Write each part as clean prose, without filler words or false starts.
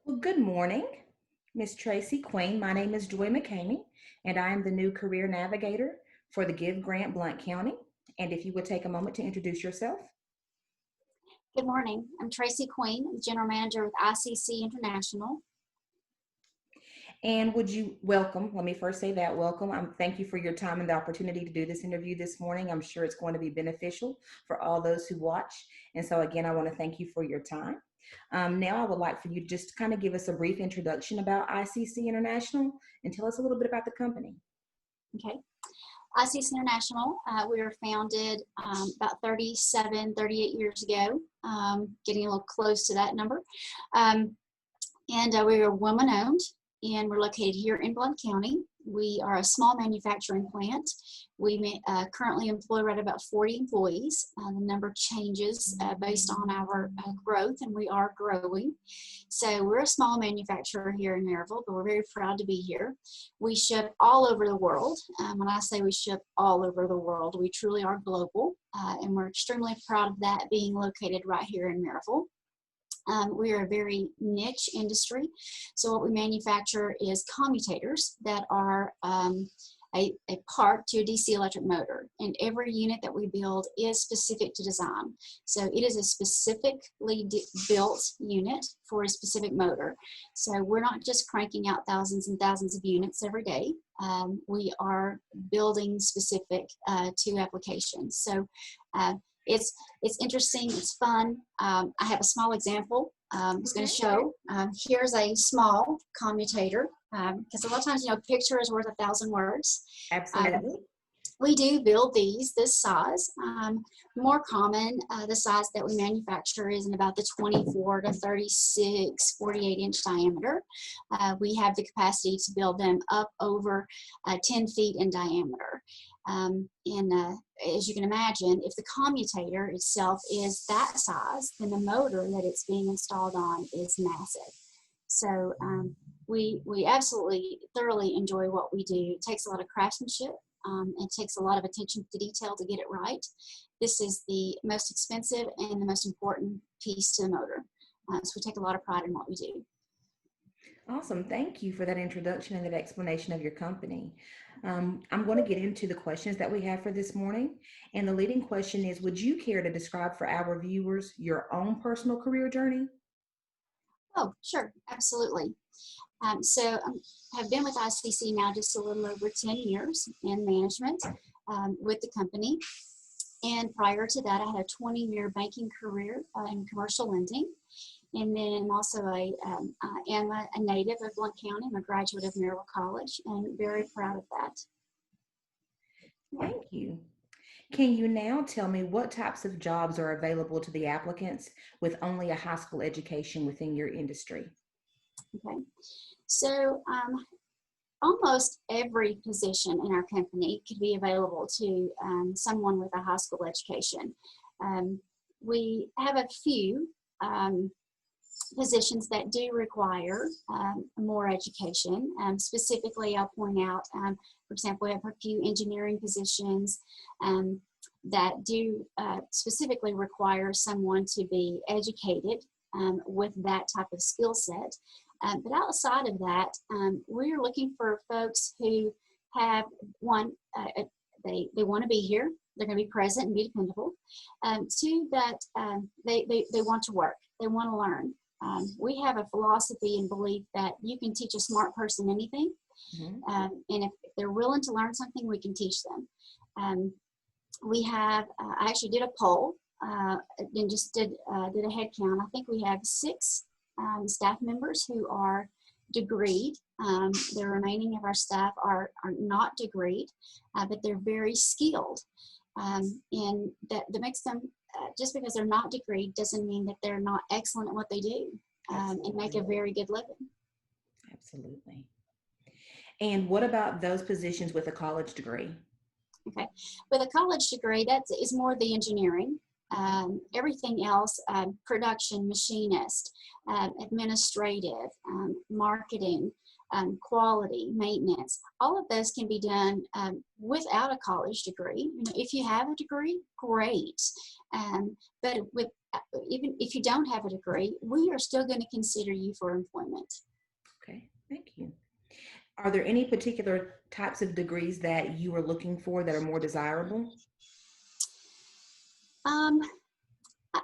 Well, good morning, Miss Tracy Queen. My name is Joy McCamey, and I am the new career navigator for the Give Grant Blount County. And if you would take a moment to introduce yourself. Good morning. I'm Tracy Queen, the General Manager with ICC International. And would you welcome, let me first say that, welcome. Thank you for your time and the opportunity to do this interview this morning. I'm sure it's going to be beneficial for all those who watch. And so again, I want to thank you for your time. Now I would like for you to just kind of give us a brief introduction about ICC International and tell us a little bit about the company. Okay. ICC International, we were founded about 38 years ago, getting a little close to that number. We are woman-owned, and we're located here in Blount County. We are a small manufacturing plant. We currently employ right about 40 employees. The number changes based on our growth, and we are growing. So we're a small manufacturer here in Maryville, but we're very proud to be here. We ship all over the world. When I say we ship all over the world, we truly are global, and we're extremely proud of that being located right here in Maryville. We are a very niche industry. So what we manufacture is commutators that are a part to a DC electric motor. And every unit that we build is specific to design. So it is a specifically built unit for a specific motor. So we're not just cranking out thousands and thousands of units every day. We are building specific to applications. So it's interesting, it's fun. I have a small example I was going to show. Here's a small commutator, because a lot of times, a picture is worth 1,000 words. Absolutely. We do build these this size. More common, the size that we manufacture is in about the 24 to 36, 48-inch diameter. We have the capacity to build them up over 10 feet in diameter. As you can imagine, if the commutator itself is that size, then the motor that it's being installed on is massive. So we absolutely thoroughly enjoy what we do. It takes a lot of craftsmanship. It takes a lot of attention to detail to get it right. This is the most expensive and the most important piece to the motor. So we take a lot of pride in what we do. Awesome. Thank you for that introduction and that explanation of your company. I'm going to get into the questions that we have for this morning. And the leading question is, would you care to describe for our viewers your own personal career journey? Oh, sure. Absolutely. I have been with ICC now just a little over 10 years in management with the company. And prior to that, I had a 20-year banking career in commercial lending. And then also I am a native of Blount County. I'm a graduate of Maryville College and very proud of that. Thank you. Can you now tell me what types of jobs are available to the applicants with only a high school education within your industry? Okay. So almost every position in our company could be available to someone with a high school education. We have a few positions that do require more education. Specifically, I'll point out, for example, we have a few engineering positions that do specifically require someone to be educated with that type of skill set. But outside of that, we're looking for folks who have they want to be here. They're going to be present and be dependable. Two, that they want to work. They want to learn. We have a philosophy and belief that you can teach a smart person anything. Mm-hmm. And if they're willing to learn something, we can teach them. We have, I actually did a poll and just did a head count. I think we have 6 staff members who are degreed. The remaining of our staff are not degreed, but they're very skilled. And that makes them, just because they're not degreed doesn't mean that they're not excellent at what they do and make a very good living. Absolutely. And what about those positions with a college degree? Okay. With a college degree, that is more the engineering. Everything else, production, machinist, administrative, marketing, quality, maintenance, all of those can be done without a college degree. If you have a degree, great. But with even if you don't have a degree, we are still going to consider you for employment. Okay, thank you. Are there any particular types of degrees that you are looking for that are more desirable?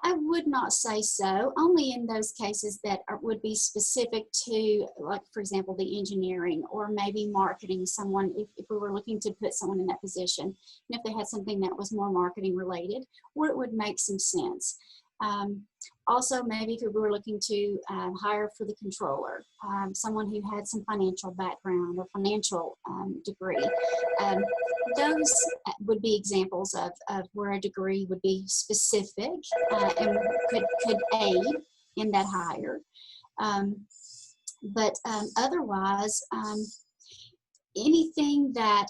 I would not say so, only in those cases that would be specific to, like, for example, the engineering or maybe marketing. Someone, if we were looking to put someone in that position, and if they had something that was more marketing related, where it would make some sense. Also, maybe if we were looking to hire for the controller, someone who had some financial background or financial degree. Those would be examples of where a degree would be specific and could aid in that hire. But otherwise, anything that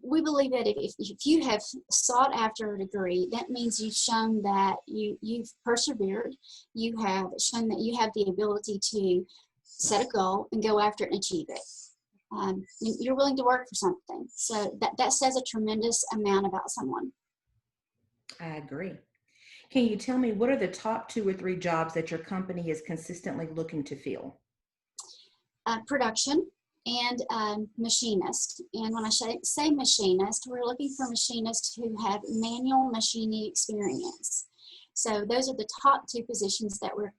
we believe that if you have sought after a degree, that means you've shown that you've persevered, you have shown that you have the ability to set a goal and go after it and achieve it. You're willing to work for something. So that says a tremendous amount about someone. I agree. Can you tell me what are the top 2 or 3 jobs that your company is consistently looking to fill? Production and machinist. And when I say machinist, we're looking for machinists who have manual machining experience. So those are the top 2 positions that we're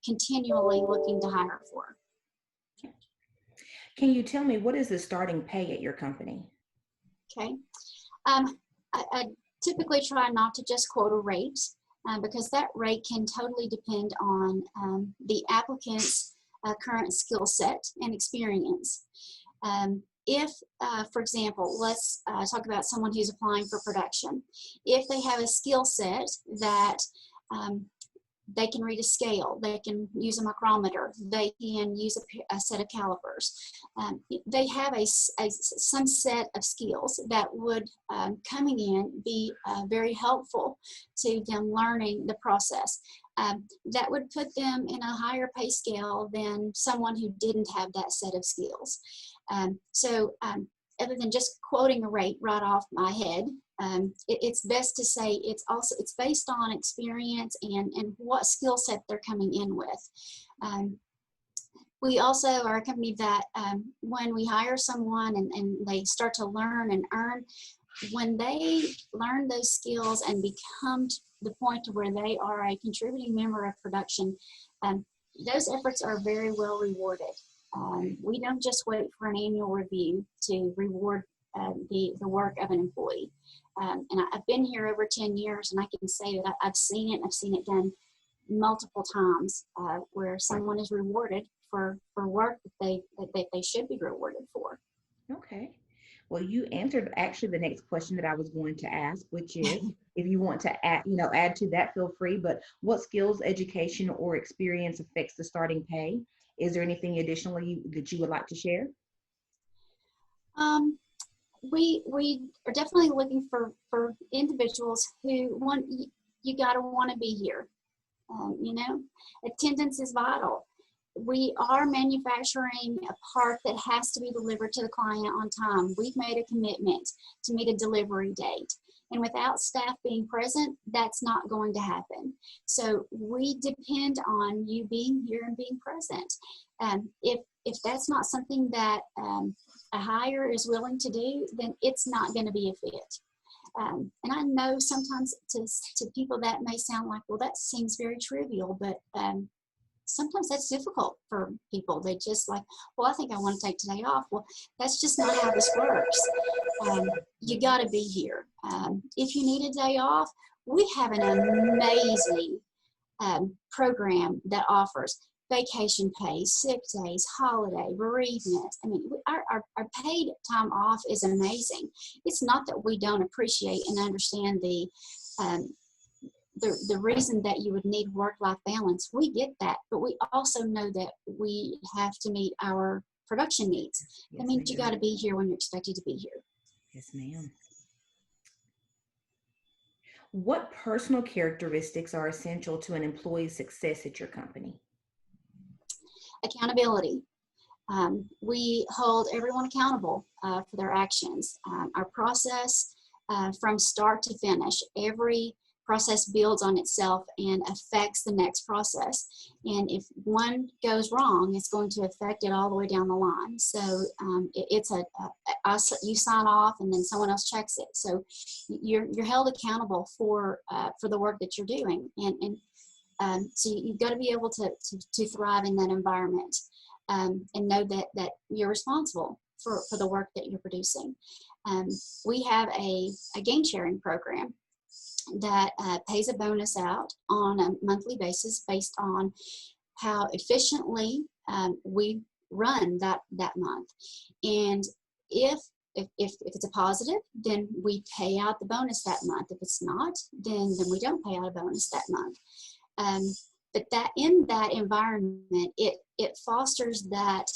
continually looking to hire for. Can you tell me what is the starting pay at your company? Okay. I typically try not to just quote a rate because that rate can totally depend on the applicant's current skill set and experience. If, for example, let's talk about someone who's applying for production. If they have a skill set that they can read a scale, they can use a micrometer, they can use a set of calipers. They have some set of skills that would, coming in, be very helpful to them learning the process. That would put them in a higher pay scale than someone who didn't have that set of skills. So other than just quoting a rate right off my head, it's best to say it's based on experience and what skill set they're coming in with. We also are a company that when we hire someone and they start to learn and earn, when they learn those skills and become to the point to where they are a contributing member of production, those efforts are very well rewarded. We don't just wait for an annual review to reward the work of an employee. And I've been here over 10 years, and I can say that I've seen it, and I've seen it done multiple times where someone is rewarded for work that they should be rewarded for. Okay. Well, you answered actually the next question that I was going to ask, which is, if you want to add to that, feel free, but what skills, education, or experience affects the starting pay? Is there anything additionally that you would like to share? We are definitely looking for individuals who you gotta want to be here. Attendance is vital. We are manufacturing a part that has to be delivered to the client on time. We've made a commitment to meet a delivery date. And without staff being present, that's not going to happen. So we depend on you being here and being present. If that's not something that a hire is willing to do, then it's not going to be a fit. And I know sometimes to people that may sound like, well, that seems very trivial, but sometimes that's difficult for people. They just like, well, I think I want to take today off. Well, that's just not how this works. You got to be here. If you need a day off, we have an amazing program that offers vacation pay, sick days, holiday, bereavement. I mean, our paid time off is amazing. It's not that we don't appreciate and understand the reason that you would need work-life balance. We get that, but we also know that we have to meet our production needs. Yes, that means you got to be here when you're expected to be here. Yes, ma'am. What personal characteristics are essential to an employee's success at your company? Accountability. We hold everyone accountable for their actions. Our process from start to finish, every process builds on itself and affects the next process. And if one goes wrong, it's going to affect it all the way down the line. So you sign off and then someone else checks it. So you're held accountable for the work that you're doing. So you've got to be able to thrive in that environment, and know that you're responsible for the work that you're producing. We have a gain sharing program that pays a bonus out on a monthly basis based on how efficiently we run that month. And if it's a positive, then we pay out the bonus that month. If it's not, then we don't pay out a bonus that month. But that in that environment, it fosters that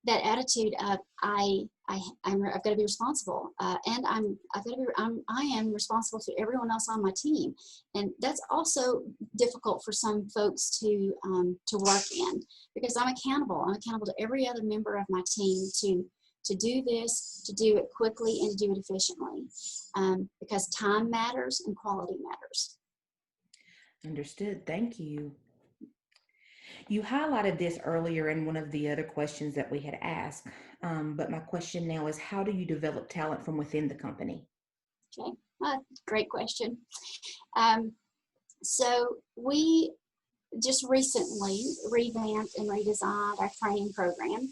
that attitude of I've got to be responsible, and I am responsible to everyone else on my team, and that's also difficult for some folks to work in, because I'm accountable. I'm accountable to every other member of my team to do this, to do it quickly, and to do it efficiently, because time matters and quality matters. Understood. Thank you. You highlighted this earlier in one of the other questions that we had asked, but my question now is, how do you develop talent from within the company? Okay, great question. So we just recently revamped and redesigned our training program,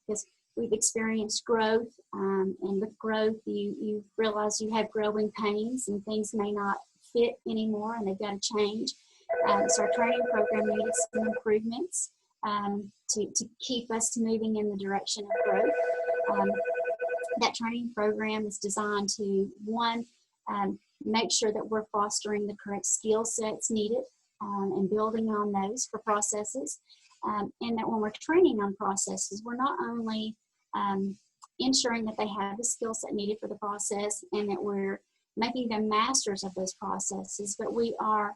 because we've experienced growth, and with growth, you realize you have growing pains and things may not fit anymore and they've got to change. So our training program needed some improvements to keep us moving in the direction of growth. That training program is designed to, one, make sure that we're fostering the correct skill sets needed and building on those for processes. And that when we're training on processes, we're not only ensuring that they have the skill set needed for the process and that we're making them masters of those processes, but we are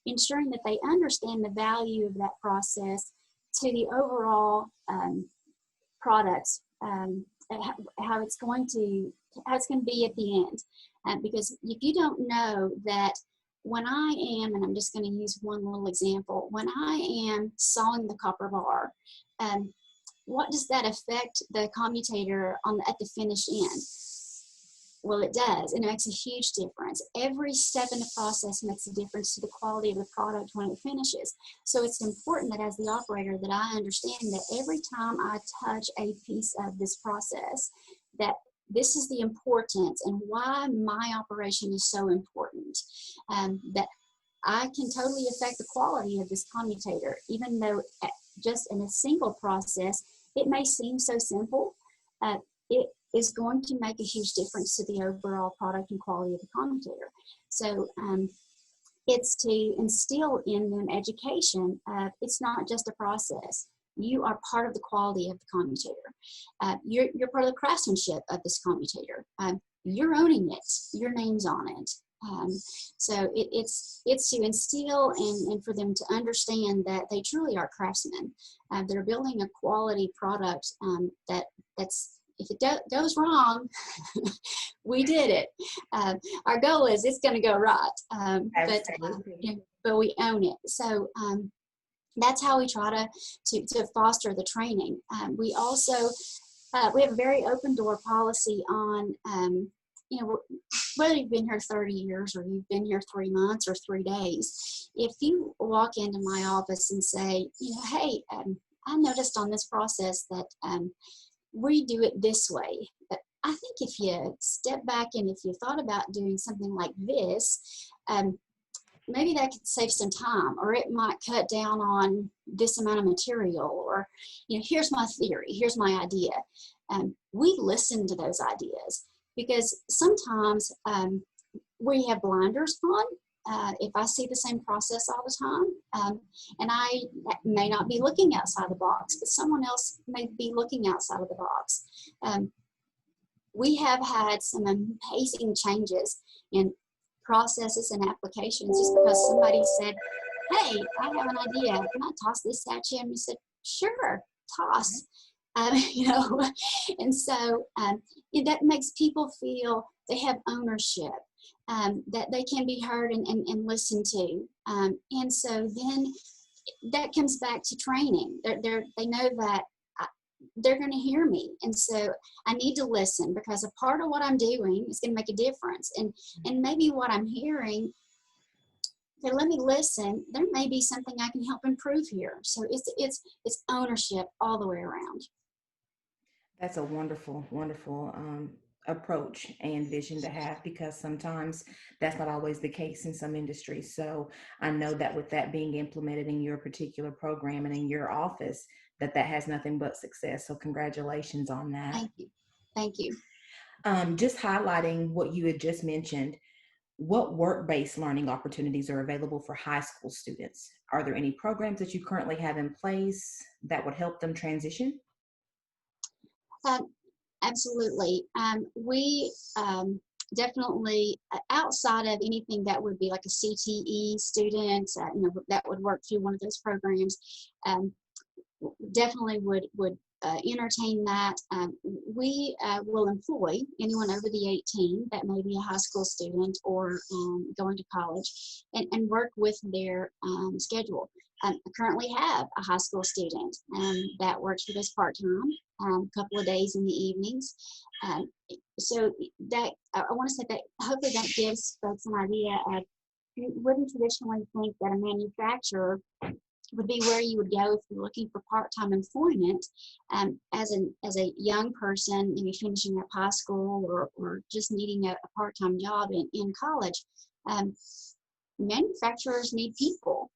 ensuring that they understand the value of that process to the overall products, how it's going to be at the end. Because if you don't know that when I am, and I'm just going to use one little example, when I am sawing the copper bar, what does that affect the commutator at the finished end? Well, it does, and it makes a huge difference. Every step in the process makes a difference to the quality of the product when it finishes. So it's important that as the operator that I understand that every time I touch a piece of this process, that this is the importance and why my operation is so important, that I can totally affect the quality of this commutator, even though just in a single process, it may seem so simple. It is going to make a huge difference to the overall product and quality of the commutator. So it's to instill in them education. It's not just a process. You are part of the quality of the commutator. You're part of the craftsmanship of this commutator. You're owning it. Your name's on it. So it's to instill and for them to understand that they truly are craftsmen. They're building a quality product that's, if it goes wrong, we did it. Our goal is it's going to go right, but we own it. So that's how we try to foster the training. We also we have a very open door policy on whether you've been here 30 years or you've been here 3 months or 3 days. If you walk into my office and say, hey, I noticed on this process that we do it this way. But I think if you step back and if you thought about doing something like this, maybe that could save some time, or it might cut down on this amount of material, or, here's my theory, here's my idea. We listen to those ideas because sometimes we have blinders on. If I see the same process all the time, and I may not be looking outside the box, but someone else may be looking outside of the box. We have had some amazing changes in processes and applications just because somebody said, hey, I have an idea. Can I toss this at you? And you said, sure, toss. you know, and so that makes people feel they have ownership, that they can be heard and listened to. And so then that comes back to training. They know that they're going to hear me. And so I need to listen, because a part of what I'm doing is going to make a difference. And maybe what I'm hearing, okay, let me listen. There may be something I can help improve here. So it's ownership all the way around. That's a wonderful, wonderful approach and vision to have, because sometimes that's not always the case in some industries. So I know that with that being implemented in your particular program and in your office, that has nothing but success. So congratulations on that. Thank you. Thank you. Just highlighting what you had just mentioned, what work-based learning opportunities are available for high school students? Are there any programs that you currently have in place that would help them transition? Um, Absolutely. We definitely, outside of anything that would be like a CTE student, that would work through one of those programs, um, definitely would entertain that. We will employ anyone over the 18 that may be a high school student or going to college, and work with their schedule. I currently have a high school student that works with us part-time, a couple of days in the evenings. Um, so that I want to say that hopefully that gives folks an idea of, you wouldn't traditionally think that a manufacturer would be where you would go if you're looking for part-time employment, as a young person, maybe finishing up high school or just needing a part-time job in college. Manufacturers need people,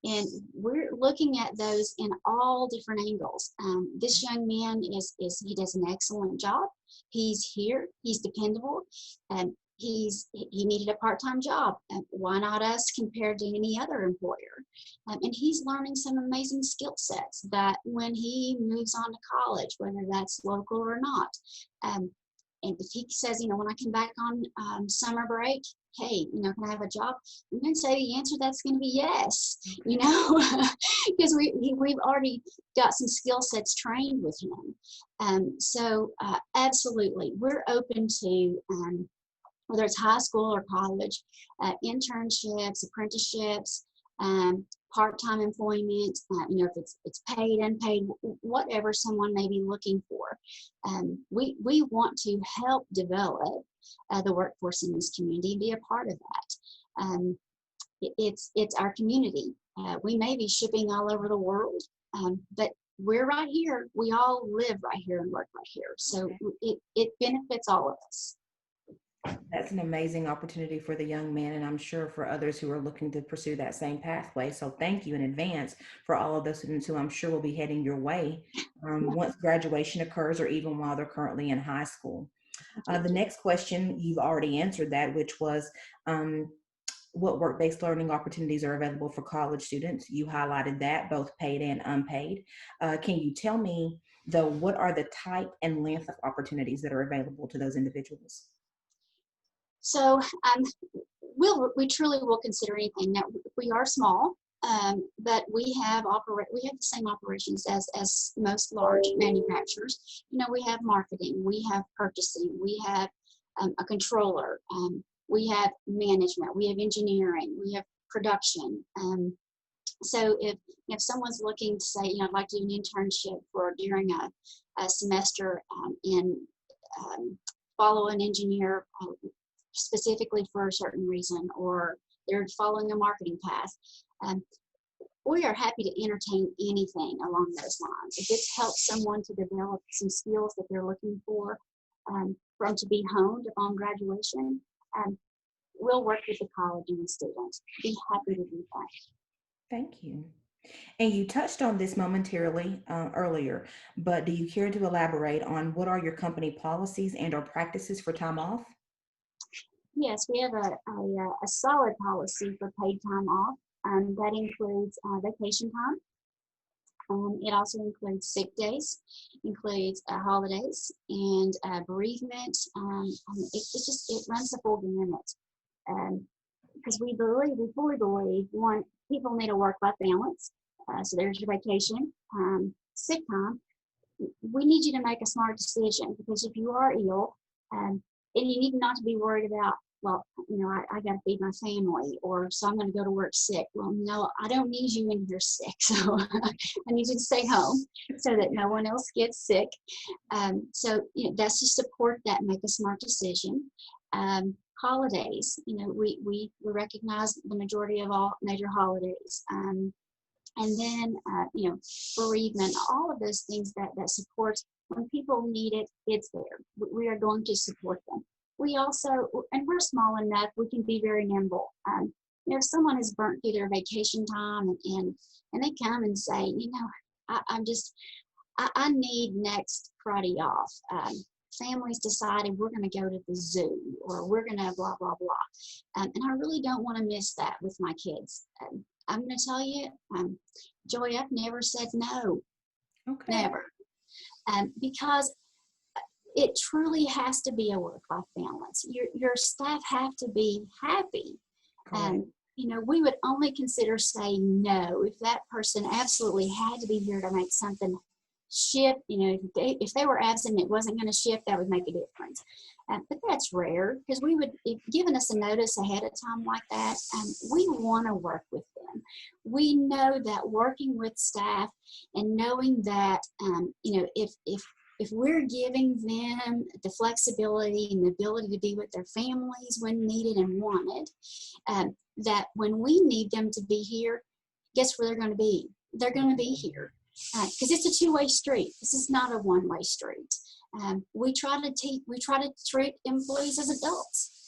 and we're looking at those in all different angles. This young man he does an excellent job. He's here. He's dependable. He needed a part-time job. Why not us compared to any other employer? And he's learning some amazing skill sets that when he moves on to college, whether that's local or not, and if he says, when I come back on summer break, hey, can I have a job? I'm going to say the answer that's going to be yes, because we've already got some skill sets trained with him. So absolutely, we're open to whether it's high school or college, internships, apprenticeships, part-time employment, if it's paid, unpaid, whatever someone may be looking for. We want to help develop the workforce in this community and be a part of that. It's our community. We may be shipping all over the world, but we're right here. We all live right here and work right here. So it benefits all of us. That's an amazing opportunity for the young man, and I'm sure for others who are looking to pursue that same pathway. So thank you in advance for all of those students who I'm sure will be heading your way once graduation occurs, or even while they're currently in high school. The next question, you've already answered that, which was what work-based learning opportunities are available for college students? You highlighted that, both paid and unpaid. Can you tell me, though, what are the type and length of opportunities that are available to those individuals? So we truly will consider anything. Now, we are small, but we have the same operations as most large manufacturers. We have marketing, we have purchasing, we have a controller, we have management, we have engineering, we have production. So if someone's looking to say, I'd like to do an internship during a semester and follow an engineer specifically for a certain reason, or they're following a marketing path, we are happy to entertain anything along those lines. If it's helped someone to develop some skills that they're looking for to be honed upon graduation, we'll work with the college and the students. Be happy to do that. Thank you. And you touched on this momentarily earlier, but do you care to elaborate on what are your company policies and or practices for time off? Yes, we have a solid policy for paid time off. That includes vacation time. It also includes sick days, includes holidays, and bereavement. It runs the full gamut. Because we fully believe, one, people need a work-life balance. So there's your vacation, sick time, we need you to make a smart decision, because if you are ill, and you need not to be worried about, well, I got to feed my family, or so I'm going to go to work sick. Well, no, I don't need you in here sick. So I need you to stay home so that no one else gets sick. So that's to support that, make a smart decision. Holidays, we recognize the majority of all major holidays. And then, bereavement, all of those things that supports, when people need it, it's there. We are going to support them. We also, and we're small enough, we can be very nimble. If someone is burnt through their vacation time and they come and say, I need next Friday off. Families decided we're going to go to the zoo, or we're going to blah, blah, blah. And I really don't want to miss that with my kids. I'm going to tell you, Joy, I've never said no. Okay. Never. Because it truly has to be a work-life balance. Your staff have to be happy. We would only consider saying no if that person absolutely had to be here to make something shift. If they were absent and it wasn't going to shift, that would make a difference. But that's rare, because if given us a notice ahead of time like that, we want to work with them. We know that working with staff and knowing that, if we're giving them the flexibility and the ability to be with their families when needed and wanted, that when we need them to be here, guess where they're going to be? They're going to be here. Because it's a two-way street. This is not a one-way street. We try to treat employees as adults.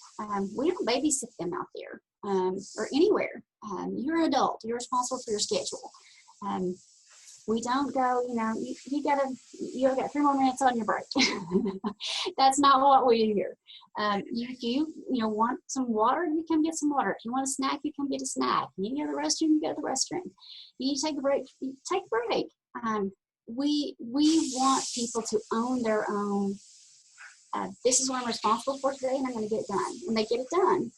We don't babysit them out there or anywhere. You're an adult. You're responsible for your schedule. We don't go, you got 3 more minutes on your break. That's not what we do here. You want some water, you come get some water. If you want a snack, you come get a snack. You go to the restroom, you go to the restroom. You take a break, you take a break. We want people to own their own. This is what I'm responsible for today, and I'm going to get it done. And they get it done.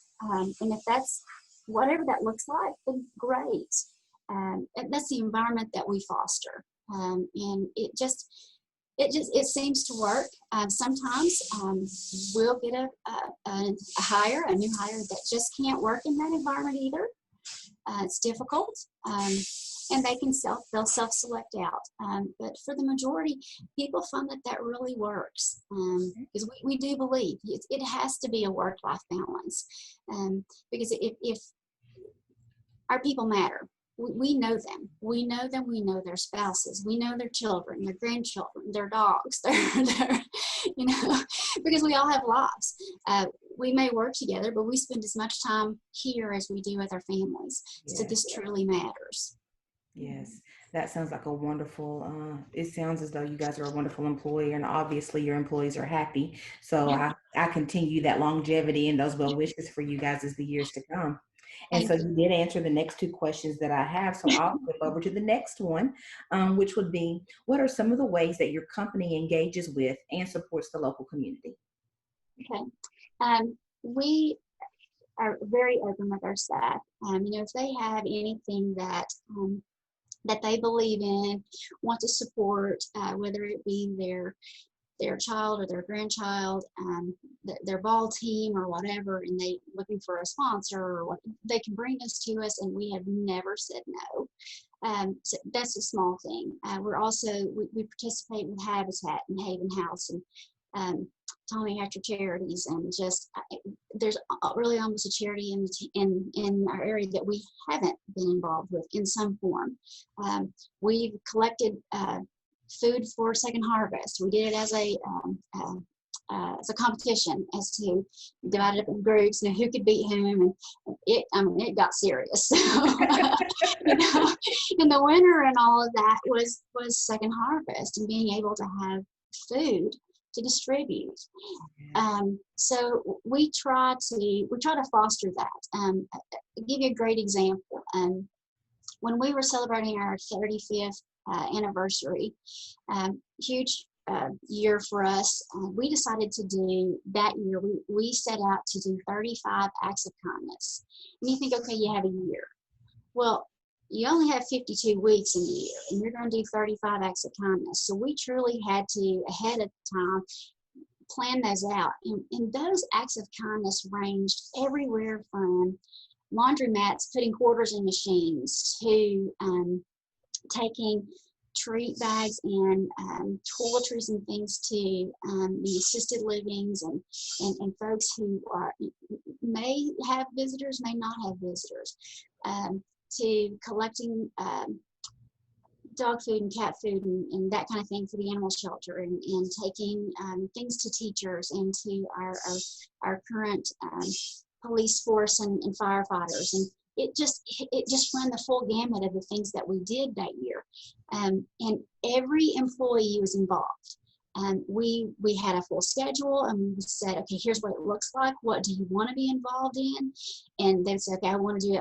And if that's whatever that looks like, then great. And that's the environment that we foster. And it seems to work. Sometimes we'll get a new hire that just can't work in that environment either. It's difficult. And they'll self-select out. But for the majority, people find that really works. Because we do believe it has to be a work-life balance. Because if our people matter, we know them. We know them. We know their spouses. We know their children, their grandchildren, their dogs. Because we all have lives. We may work together, but we spend as much time here as we do with our families. Yes. So this truly matters. Yes, that sounds like a wonderful, it sounds as though you guys are a wonderful employer, and obviously your employees are happy. So I continue that longevity and those well wishes for you guys as the years to come. And so you did answer the next 2 questions that I have. So I'll flip over to the next one, which would be, what are some of the ways that your company engages with and supports the local community? Okay. We are very open with our staff. If they have anything that they believe in, want to support, whether it be their child or their grandchild, their ball team or whatever, and they looking for a sponsor or what, they can bring this to us, and we have never said no. So that's a small thing. We're also, we participate with Habitat and Haven House and Tommy Hatcher Charities, and just there's really almost a charity in our area that we haven't been involved with in some form. We've collected food for Second Harvest. We did it as a competition, as to divide it up in groups and who could beat whom, and it got serious. So, and the winner and all of that was Second Harvest, and being able to have food to distribute. So we try to foster that. I'll give you a great example. When we were celebrating our 35th anniversary, huge year for us, we decided to do that year. We set out to do 35 acts of kindness. And you think, okay, you have a year. Well, you only have 52 weeks in the year, and you're going to do 35 acts of kindness. So we truly had to, ahead of time, plan those out. And those acts of kindness ranged everywhere from laundromats, putting quarters in machines, to taking treat bags and toiletries and things to the assisted livings and folks who may have visitors, may not have visitors, to collecting dog food and cat food and that kind of thing for the animal shelter, and taking things to teachers and to our current police force and firefighters. And it just ran the full gamut of the things that we did that year. And every employee was involved. We had a full schedule, and we said, okay, here's what it looks like. What do you want to be involved in? And they said, okay, I want to be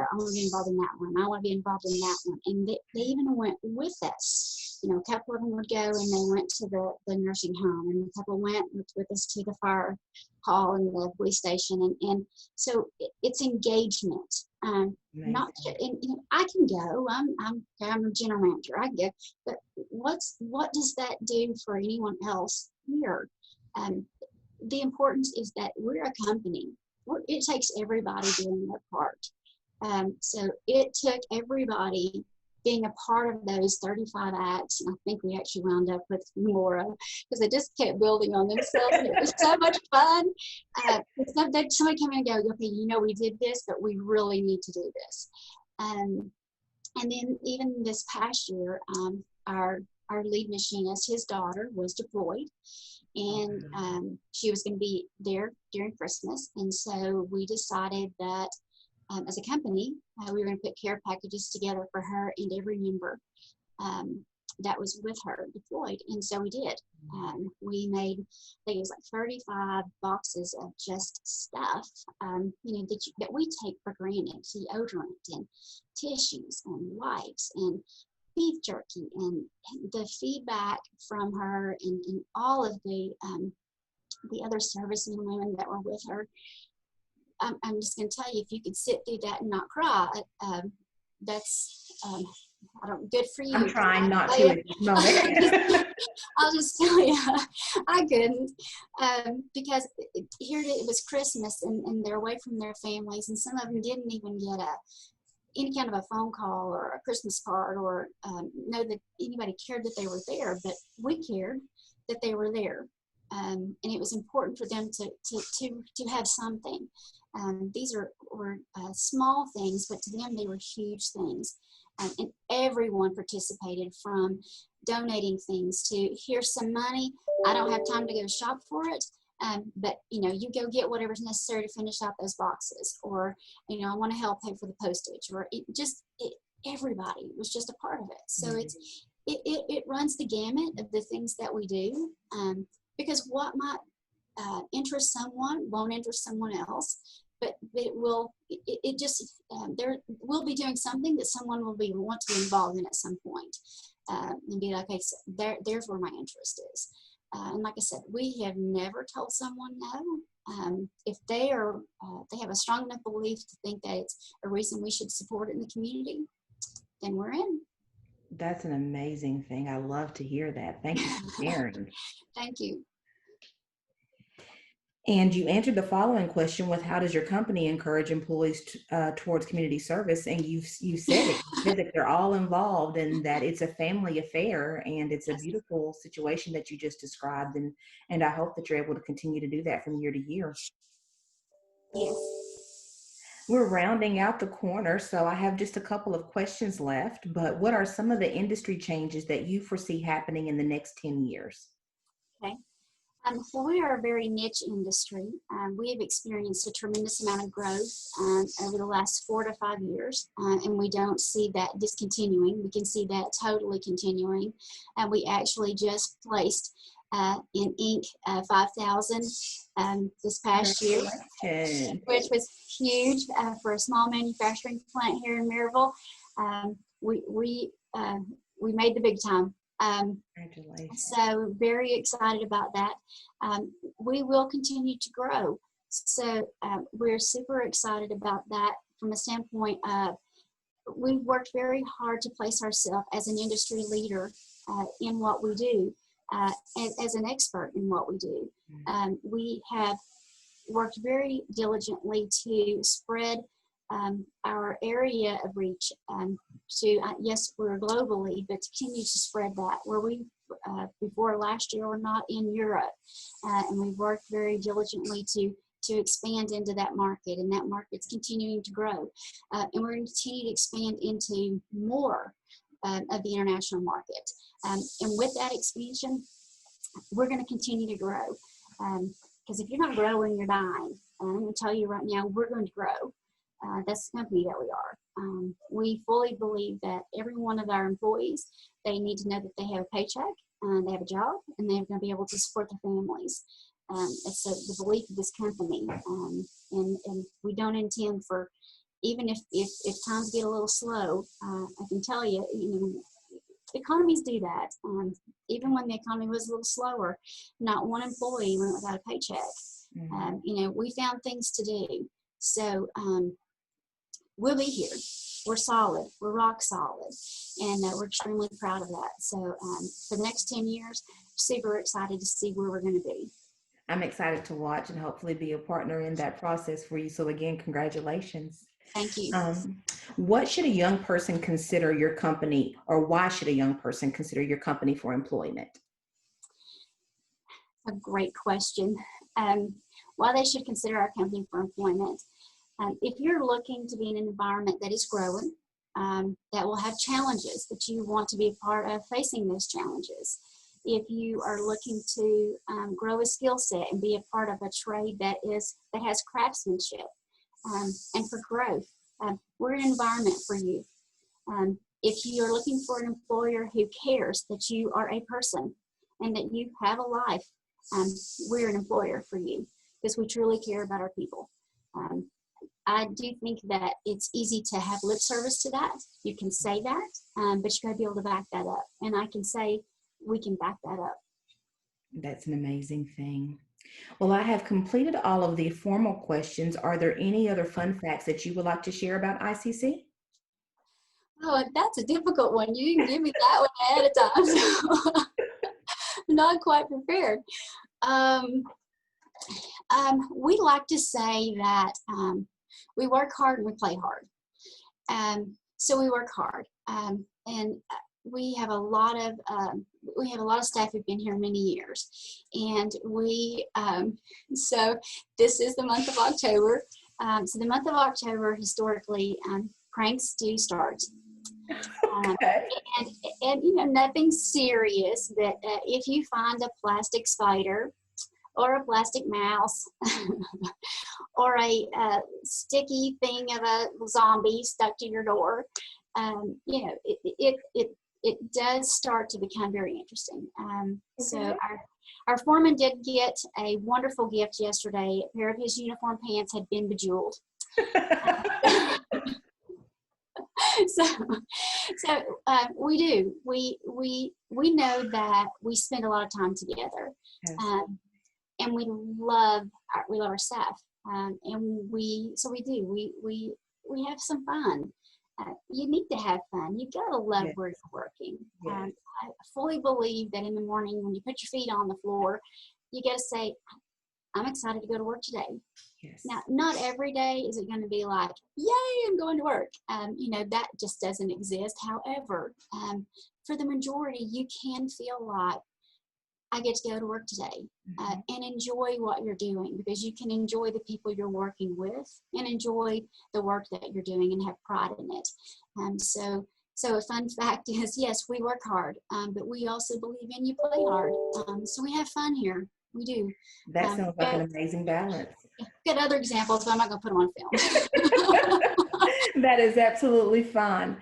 involved in that one. I want to be involved in that one. And they even went with us. You know, a couple of them would go and they went to the nursing home, and a couple went with us to the fire hall and the police station. And so it's engagement. Not just, and, you know, I can go. I'm a general manager. I go, but what does that do for anyone else here? The importance is that we're a company. It takes everybody doing their part. So it took everybody being a part of those 35 acts, and I think we actually wound up with more because they just kept building on themselves. And it was so much fun. Somebody come in and go, okay, you know, we did this, but we really need to do this. And then even this past year, our lead machinist, his daughter was deployed, and she was going to be there during Christmas, and so we decided that as a company, we were going to put care packages together for her and every member that was with her deployed. And so we did. We made, I think it was like 35 boxes of just stuff, you know, that we take for granted, deodorant and tissues and wipes and beef jerky, and the feedback from her and all of the other servicemen and women that were with her. I'm just going to tell you, if you could sit through that and not cry, that's good for you. I'm trying not to at this moment. I'll just tell you, I couldn't, because here it was Christmas, and they're away from their families, and some of them didn't even get any kind of a phone call or a Christmas card, or know that anybody cared that they were there, but we cared that they were there. And it was important for them to have something. These were small things, but to them they were huge things. And everyone participated, from donating things to, here's some money. I don't have time to go shop for it, but you know, you go get whatever's necessary to finish out those boxes, or you know, I want to help pay for the postage, or everybody was just a part of it. So it runs the gamut of the things that we do. Because what might interest someone won't interest someone else, but it will. We'll be doing something that someone will want to be involved in at some point, and be like, okay, so there's where my interest is. And like I said, we have never told someone no. If they have a strong enough belief to think that it's a reason we should support it in the community, then we're in. That's an amazing thing. I love to hear that. Thank you for sharing. Thank you. And you answered the following question with, how does your company encourage employees towards community service? And you said it. You said that they're all involved, and that it's a family affair, and it's a beautiful situation that you just described. And I hope that you're able to continue to do that from year to year. Yes. We're rounding out the corner, so I have just a couple of questions left. But what are some of the industry changes that you foresee happening in the next 10 years? Okay. So we are a very niche industry. We have experienced a tremendous amount of growth over the last 4 to 5 years, and we don't see that discontinuing. We can see that totally continuing. We actually just placed in Inc. 5,000 this past year, which was huge for a small manufacturing plant here in Maryville. We made the big time. Congratulations. So very excited about that. We will continue to grow. So we're super excited about that from a standpoint of we've worked very hard to place ourselves as an industry leader in what we do, as an expert in what we do. We have worked very diligently to spread our area of reach to, yes, we're globally, but to continue to spread that. Where we, before last year, were not in Europe, and we've worked very diligently to expand into that market, and that market's continuing to grow. And we're going to continue to expand into more of the international market. And with that expansion, we're going to continue to grow. Because if you're not growing, you're dying. I'm going to tell you right now, we're going to grow. That's the company that we are. We fully believe that every one of our employees, they need to know that they have a paycheck, they have a job, and they're going to be able to support their families. It's the belief of this company. And we don't intend for, even if times get a little slow, I can tell you, economies do that. Even when the economy was a little slower, not one employee went without a paycheck. We found things to do. So we'll be here. We're solid. We're rock solid. And we're extremely proud of that. So for the next 10 years, super excited to see where we're going to be. I'm excited to watch and hopefully be a partner in that process for you. So again, congratulations. Thank you. What should a young person consider your company, or why should a young person consider your company for employment? A great question. Why they should consider our company for employment. If you're looking to be in an environment that is growing, that will have challenges, that you want to be a part of facing those challenges. If you are looking to grow a skill set and be a part of a trade that has craftsmanship and for growth, we're an environment for you. If you are looking for an employer who cares that you are a person and that you have a life, we're an employer for you because we truly care about our people. I do think that it's easy to have lip service to that. You can say that, but you got to be able to back that up. And I can say we can back that up. That's an amazing thing. Well, I have completed all of the formal questions. Are there any other fun facts that you would like to share about ICC? Oh, that's a difficult one. You didn't give me that one ahead of time, so I'm not quite prepared. We like to say that we work hard and we play hard. So we work hard, and we have a lot of staff who've been here many years, and so this is the month of October. So the month of October historically, pranks do start. Okay. And nothing serious, but if you find a plastic spider or a plastic mouse or a sticky thing of a zombie stuck to your door, it does start to become very interesting. So our foreman did get a wonderful gift yesterday. A pair of his uniform pants had been bejeweled. So we do. We know that we spend a lot of time together, Yes. And we love our staff, and we do. We have some fun. You need to have fun. You gotta love Yes. where you're working. Yes. I fully believe that in the morning when you put your feet on the floor, you gotta say, I'm excited to go to work today. Yes. Now, not every day is it going to be like, yay, I'm going to work. That just doesn't exist. However, for the majority, you can feel like I get to go to work today and enjoy what you're doing, because you can enjoy the people you're working with and enjoy the work that you're doing and have pride in it. So a fun fact is, yes, we work hard, but we also believe in you play hard. So we have fun here. We do. That sounds like an amazing balance. Got other examples, but I'm not going to put them on film. That is absolutely fine.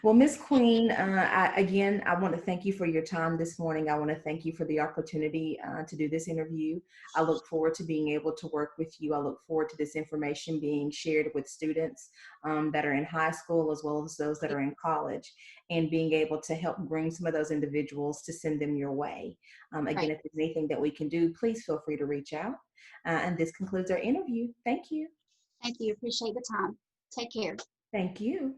Well, Ms. Queen, I want to thank you for your time this morning. I want to thank you for the opportunity to do this interview. I look forward to being able to work with you. I look forward to this information being shared with students that are in high school as well as those that are in college, and being able to help bring some of those individuals to send them your way. Again, if there's anything that we can do, please feel free to reach out. And this concludes our interview. Thank you. Thank you. Appreciate the time. Take care. Thank you.